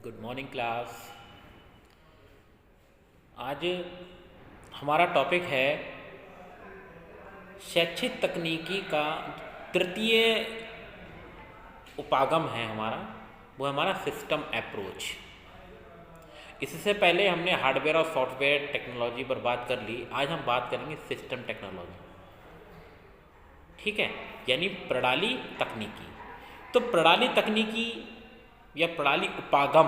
Good morning class. आज हमारा topic है शैक्षिक तकनीकी का तृतीय उपागम है हमारा, वो हमारा सिस्टम अप्रोच। इससे पहले हमने हार्डवेयर और सॉफ्टवेयर टेक्नोलॉजी पर बात कर ली। आज हम बात करेंगे सिस्टम टेक्नोलॉजी, ठीक है, यानी प्रणाली तकनीकी। तो प्रणाली तकनीकी या प्रणाली उपागम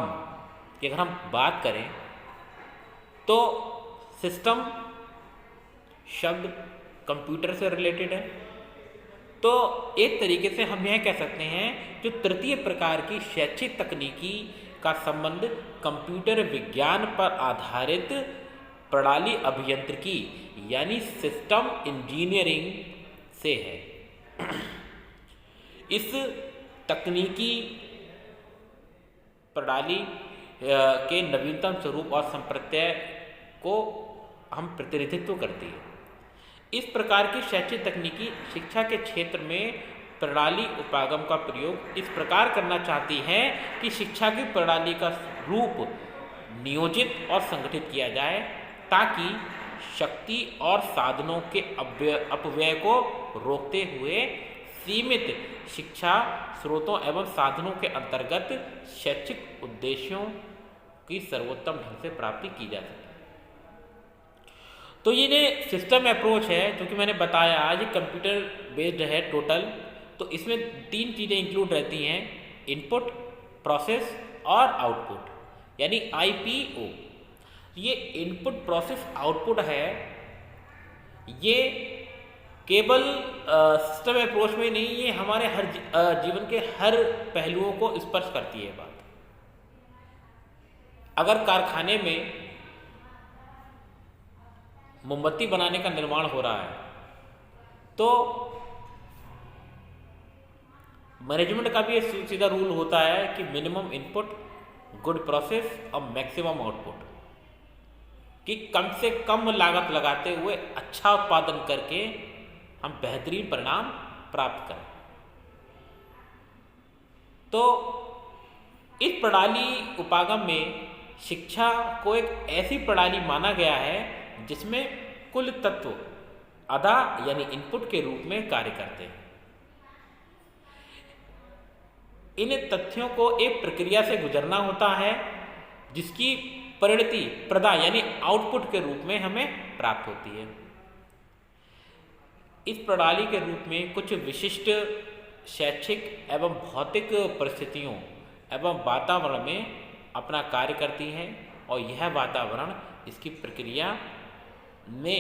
की अगर हम बात करें तो सिस्टम शब्द कंप्यूटर से रिलेटेड है। तो एक तरीके से हम यह कह सकते हैं जो तृतीय प्रकार की शैक्षिक तकनीकी का संबंध कंप्यूटर विज्ञान पर आधारित प्रणाली अभियांत्रिकी यानी सिस्टम इंजीनियरिंग से है। इस तकनीकी प्रणाली के नवीनतम स्वरूप और संप्रत्यय को हम प्रतिनिधित्व करती है। इस प्रकार की शैक्षिक तकनीकी शिक्षा के क्षेत्र में प्रणाली उपागम का प्रयोग इस प्रकार करना चाहती है कि शिक्षा की प्रणाली का रूप नियोजित और संगठित किया जाए ताकि शक्ति और साधनों के अपव्यय को रोकते हुए सीमित शिक्षा स्रोतों एवं साधनों के अंतर्गत शैक्षिक उद्देश्यों की सर्वोत्तम ढंग से प्राप्ति की जा सके। तो ये सिस्टम अप्रोच है जो कि मैंने बताया आज ये कंप्यूटर बेस्ड है टोटल। तो इसमें तीन चीज़ें इंक्लूड रहती हैं, इनपुट, प्रोसेस और आउटपुट, यानी IPO। ये इनपुट प्रोसेस आउटपुट है, ये केवल सिस्टम अप्रोच में नहीं, ये हमारे हर जीवन के हर पहलुओं को स्पर्श करती है बात। अगर कारखाने में मोमबत्ती बनाने का निर्माण हो रहा है तो मैनेजमेंट का भी ये सीधा रूल होता है कि मिनिमम इनपुट, गुड प्रोसेस और मैक्सिमम आउटपुट, कि कम से कम लागत लगाते हुए अच्छा उत्पादन करके हम बेहतरीन परिणाम प्राप्त करें। तो इस प्रणाली उपागम में शिक्षा को एक ऐसी प्रणाली माना गया है जिसमें कुल तत्व अदा यानी इनपुट के रूप में कार्य करते हैं। इन तथ्यों को एक प्रक्रिया से गुजरना होता है जिसकी परिणति प्रदा यानी आउटपुट के रूप में हमें प्राप्त होती है। इस प्रणाली के रूप में कुछ विशिष्ट शैक्षिक एवं भौतिक परिस्थितियों एवं वातावरण में अपना कार्य करती है और यह वातावरण इसकी प्रक्रिया में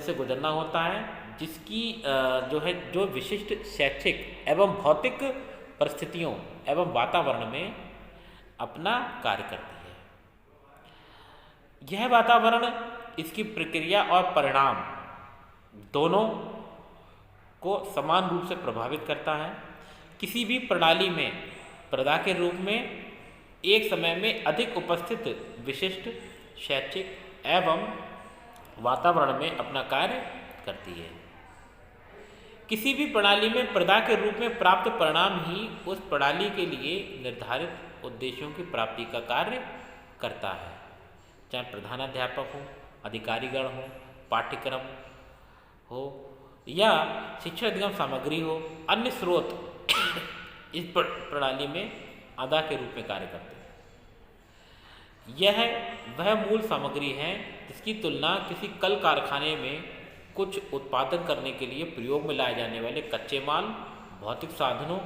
से गुजरना होता है जिसकी जो विशिष्ट शैक्षिक एवं भौतिक परिस्थितियों एवं वातावरण में अपना कार्य करती है। यह वातावरण इसकी प्रक्रिया और परिणाम दोनों को समान रूप से प्रभावित करता है। किसी भी प्रणाली में प्रदा के रूप में एक समय में अधिक उपस्थित विशिष्ट शैक्षिक एवं वातावरण में अपना कार्य करती है। किसी भी प्रणाली में प्रदा के रूप में प्राप्त परिणाम ही उस प्रणाली के लिए निर्धारित उद्देश्यों की प्राप्ति का कार्य करता है, चाहे प्रधानाध्यापक हो, अधिकारीगण हो, पाठ्यक्रम हो या शिक्षा अधिगम सामग्री हो, अन्य स्रोत इस प्रणाली में अदा के रूप में कार्य करते हैं। यह वह मूल सामग्री है जिसकी तुलना किसी कल कारखाने में कुछ उत्पादन करने के लिए प्रयोग में लाए जाने वाले कच्चे माल, भौतिक साधनों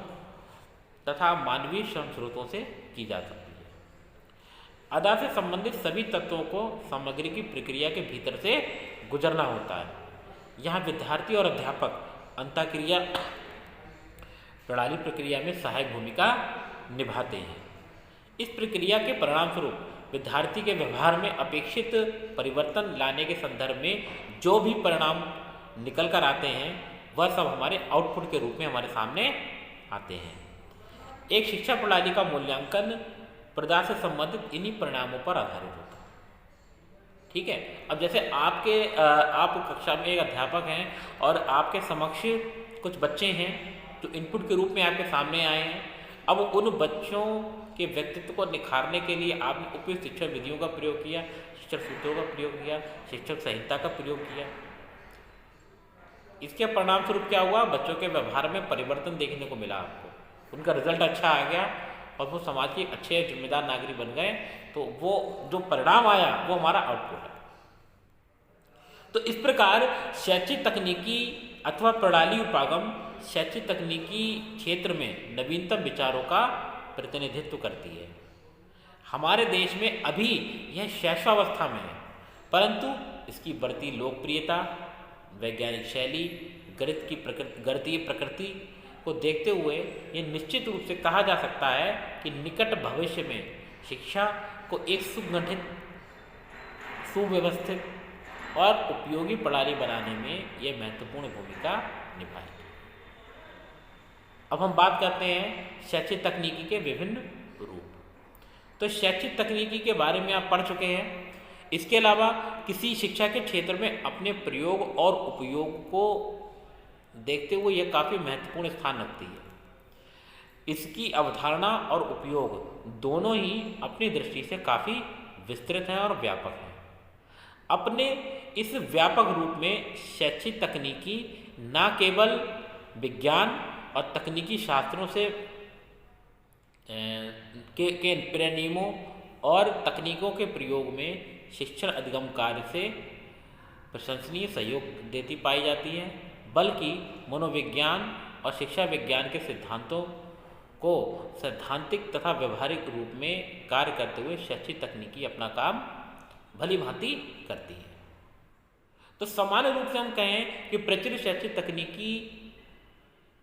तथा मानवीय श्रम स्रोतों से की जा सकती है। अदा से संबंधित सभी तत्वों को सामग्री की प्रक्रिया के भीतर से गुजरना होता है। यहाँ विद्यार्थी और अध्यापक अंतःक्रिया प्रणाली प्रक्रिया में सहायक भूमिका निभाते हैं। इस प्रक्रिया के परिणाम स्वरूप विद्यार्थी के व्यवहार में अपेक्षित परिवर्तन लाने के संदर्भ में जो भी परिणाम निकल कर आते हैं वह सब हमारे आउटपुट के रूप में हमारे सामने आते हैं। एक शिक्षा प्रणाली का मूल्यांकन प्रदा से संबंधित इन्हीं परिणामों पर आधारित होता है। ठीक है, अब जैसे आप कक्षा में एक अध्यापक हैं और आपके समक्ष कुछ बच्चे हैं जो इनपुट के रूप में आपके सामने आए हैं। अब उन बच्चों कि व्यक्तित्व को निखारने के लिए आपने उपयुक्त शिक्षण विधियों का प्रयोग किया, शिक्षण सूत्रों का प्रयोग किया, शिक्षक संहिता का प्रयोग किया। इसके परिणाम स्वरूप क्या हुआ? बच्चों के व्यवहार में परिवर्तन देखने को मिला आपको, उनका रिजल्ट अच्छा आ गया और वो समाज के अच्छे जिम्मेदार नागरिक बन गए। तो वो जो परिणाम आया वो हमारा आउटपुट है। तो इस प्रकार शैक्षिक तकनीकी अथवा प्रणाली उपागम शैक्षिक तकनीकी क्षेत्र में नवीनतम विचारों का प्रतिनिधित्व करती है। हमारे देश में अभी यह शैशवावस्था में है, परंतु इसकी बढ़ती लोकप्रियता, वैज्ञानिक शैली, गणितीय प्रकृति को देखते हुए यह निश्चित रूप से कहा जा सकता है कि निकट भविष्य में शिक्षा को एक सुगठित, सुव्यवस्थित और उपयोगी प्रणाली बनाने में यह महत्वपूर्ण भूमिका निभाएगी। अब हम बात करते हैं शैक्षिक तकनीकी के विभिन्न रूप। तो शैक्षिक तकनीकी के बारे में आप पढ़ चुके हैं। इसके अलावा किसी शिक्षा के क्षेत्र में अपने प्रयोग और उपयोग को देखते हुए यह काफ़ी महत्वपूर्ण स्थान रखती है। इसकी अवधारणा और उपयोग दोनों ही अपनी दृष्टि से काफ़ी विस्तृत हैं और व्यापक हैं। अपने इस व्यापक रूप में शैक्षिक तकनीकी न केवल विज्ञान और तकनीकी शास्त्रों से के परिनियमों और तकनीकों के प्रयोग में शिक्षण अधिगम कार्य से प्रशंसनीय सहयोग देती पाई जाती है, बल्कि मनोविज्ञान और शिक्षा विज्ञान के सिद्धांतों को सैद्धांतिक तथा व्यवहारिक रूप में कार्य करते हुए शैक्षिक तकनीकी अपना काम भली भांति करती है। तो सामान्य रूप से हम कहें कि प्रचलित शैक्षिक तकनीकी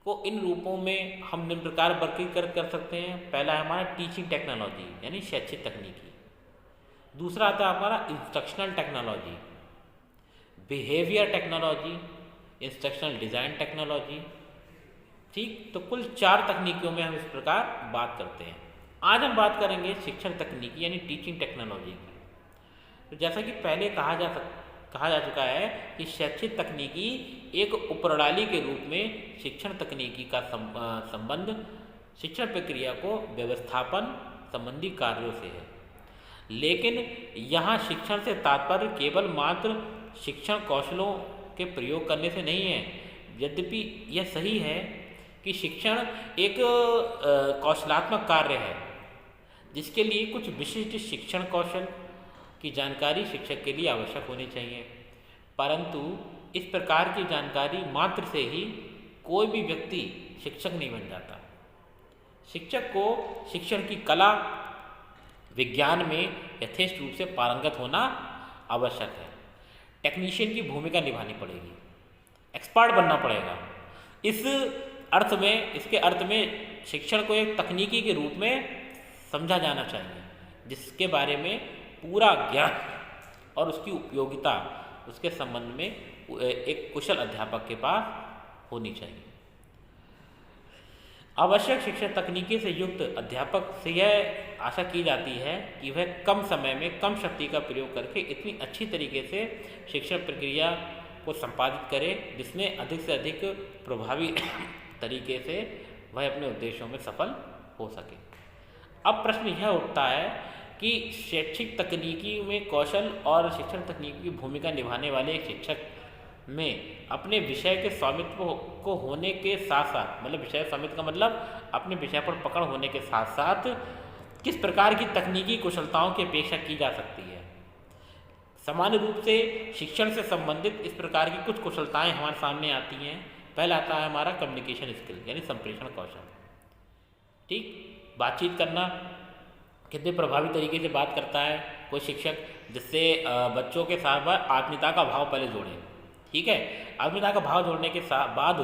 को इन रूपों में हम निम्न प्रकार वर्गीकृत कर सकते हैं। पहला है हमारा टीचिंग टेक्नोलॉजी यानी शैक्षिक तकनीकी। दूसरा आता है हमारा instructional technology, behaviour technology, instructional design technology. ठीक, तो कुल 4 तकनीकियों में हम इस प्रकार बात करते हैं। आज हम बात करेंगे शिक्षण तकनीकी यानी टीचिंग टेक्नोलॉजी की। तो जैसा कि पहले कहा जा चुका है कि शैक्षिक तकनीकी एक उपप्रणाली के रूप में शिक्षण तकनीकी का संबंध शिक्षण प्रक्रिया को व्यवस्थापन संबंधी कार्यों से है। लेकिन यहाँ शिक्षण से तात्पर्य केवल मात्र शिक्षण कौशलों के प्रयोग करने से नहीं है। यद्यपि यह सही है कि शिक्षण एक कौशलात्मक कार्य है जिसके लिए कुछ विशिष्ट शिक्षण कौशल की जानकारी शिक्षक के लिए आवश्यक होनी चाहिए, परंतु इस प्रकार की जानकारी मात्र से ही कोई भी व्यक्ति शिक्षक नहीं बन जाता। शिक्षक को शिक्षण की कला विज्ञान में यथेष्ट रूप से पारंगत होना आवश्यक है। टेक्नीशियन की भूमिका निभानी पड़ेगी, एक्सपर्ट बनना पड़ेगा। इसके अर्थ में शिक्षण को एक तकनीकी के रूप में समझा जाना चाहिए जिसके बारे में पूरा ज्ञान और उसकी उपयोगिता उसके संबंध में एक कुशल अध्यापक के पास होनी चाहिए। आवश्यक शिक्षण तकनीकी से युक्त अध्यापक से यह आशा की जाती है कि वह कम समय में कम शक्ति का प्रयोग करके इतनी अच्छी तरीके से शिक्षण प्रक्रिया को संपादित करे जिसमें अधिक से अधिक प्रभावी तरीके से वह अपने उद्देश्यों में सफल हो सके। अब प्रश्न यह उठता है कि शैक्षिक तकनीकी में कौशल और शिक्षण तकनीकी की भूमिका निभाने वाले एक शिक्षक में अपने विषय के स्वामित्व को होने के साथ साथ, मतलब विषय स्वामित्व का मतलब अपने विषय पर पकड़ होने के साथ साथ किस प्रकार की तकनीकी कुशलताओं की अपेक्षा की जा सकती है। सामान्य रूप से शिक्षण से संबंधित इस प्रकार की कुछ कुशलताएं हमारे सामने आती हैं। पहला आता है हमारा कम्युनिकेशन स्किल यानी संप्रेषण कौशल। ठीक, बातचीत करना, कितने प्रभावी तरीके से बात करता है कोई शिक्षक, जिससे बच्चों के साथ वह आत्मीयता का भाव पहले जोड़े। ठीक है, आत्मीयता का भाव जोड़ने के बाद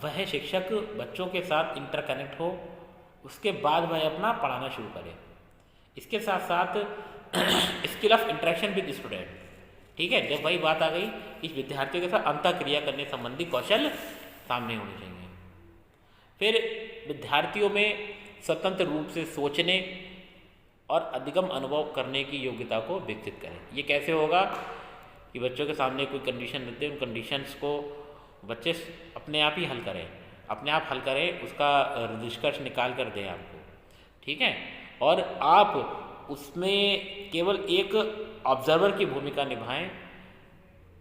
वह शिक्षक बच्चों के साथ इंटरकनेक्ट हो, उसके बाद वह अपना पढ़ाना शुरू करे। इसके साथ साथ skill of interaction with student. ठीक है, जब वही बात आ गई कि विद्यार्थियों के साथ अंतः क्रिया करने संबंधी कौशल सामने होने चाहिए। फिर विद्यार्थियों में स्वतंत्र रूप से सोचने और अधिगम अनुभव करने की योग्यता को विकसित करें। ये कैसे होगा कि बच्चों के सामने कोई कंडीशन रहते हैं, उन कंडीशंस को बच्चे अपने आप ही हल करें, उसका निष्कर्ष निकाल कर दें आपको। ठीक है, और आप उसमें केवल एक ऑब्जर्वर की भूमिका निभाएं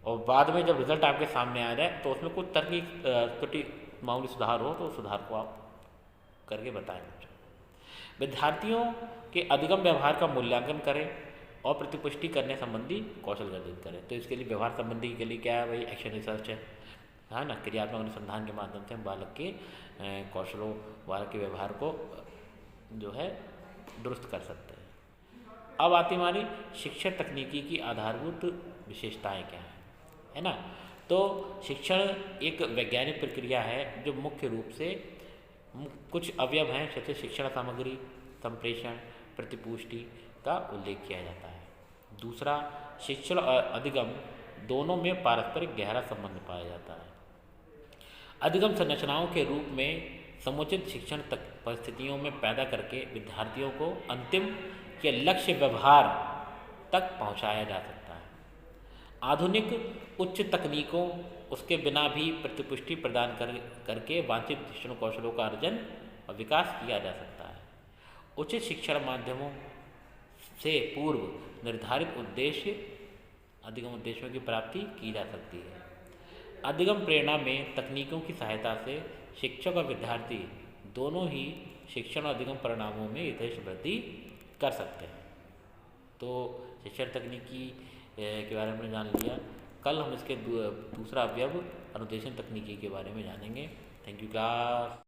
और बाद में जब रिजल्ट आपके सामने आ जाए तो उसमें कुछ त्रुटि मामूली सुधार हो तो उस सुधार को आप करके बताएं। विद्यार्थियों के अधिगम व्यवहार का मूल्यांकन करें और प्रतिपुष्टि करने संबंधी कौशल अर्जित करें। तो इसके लिए व्यवहार संबंधी के लिए क्या है भाई, एक्शन रिसर्च है ना, क्रियात्मक अनुसंधान के माध्यम से हम बालक के कौशलों, बालक के व्यवहार को जो है दुरुस्त कर सकते हैं। अब आती हमारी शिक्षण तकनीकी की आधारभूत विशेषताएं क्या है ना। तो शिक्षण एक वैज्ञानिक प्रक्रिया है जो मुख्य रूप से कुछ अवयव हैं जैसे शिक्षण सामग्री, संप्रेषण, प्रतिपुष्टि का उल्लेख किया जाता है। दूसरा, शिक्षण और अधिगम दोनों में पारस्परिक गहरा संबंध पाया जाता है। अधिगम संरचनाओं के रूप में समुचित शिक्षण तक परिस्थितियों में पैदा करके विद्यार्थियों को अंतिम के लक्ष्य व्यवहार तक पहुंचाया जा सकता है। आधुनिक उच्च तकनीकों उसके बिना भी प्रतिपुष्टि प्रदान करके वांछित शिक्षण कौशलों का अर्जन और विकास किया जा सकता है। उचित शिक्षण माध्यमों से पूर्व निर्धारित उद्देश्य अधिगम उद्देश्यों की प्राप्ति की जा सकती है। अधिगम प्रेरणा में तकनीकों की सहायता से शिक्षक और विद्यार्थी दोनों ही शिक्षण और अधिगम परिणामों में यथेष्ट वृद्धि कर सकते हैं। तो शिक्षण तकनीकी के बारे में जान लिया। कल हम इसके दूसरा अवयव अनुदेशन तकनीकी के बारे में जानेंगे। Thank you class.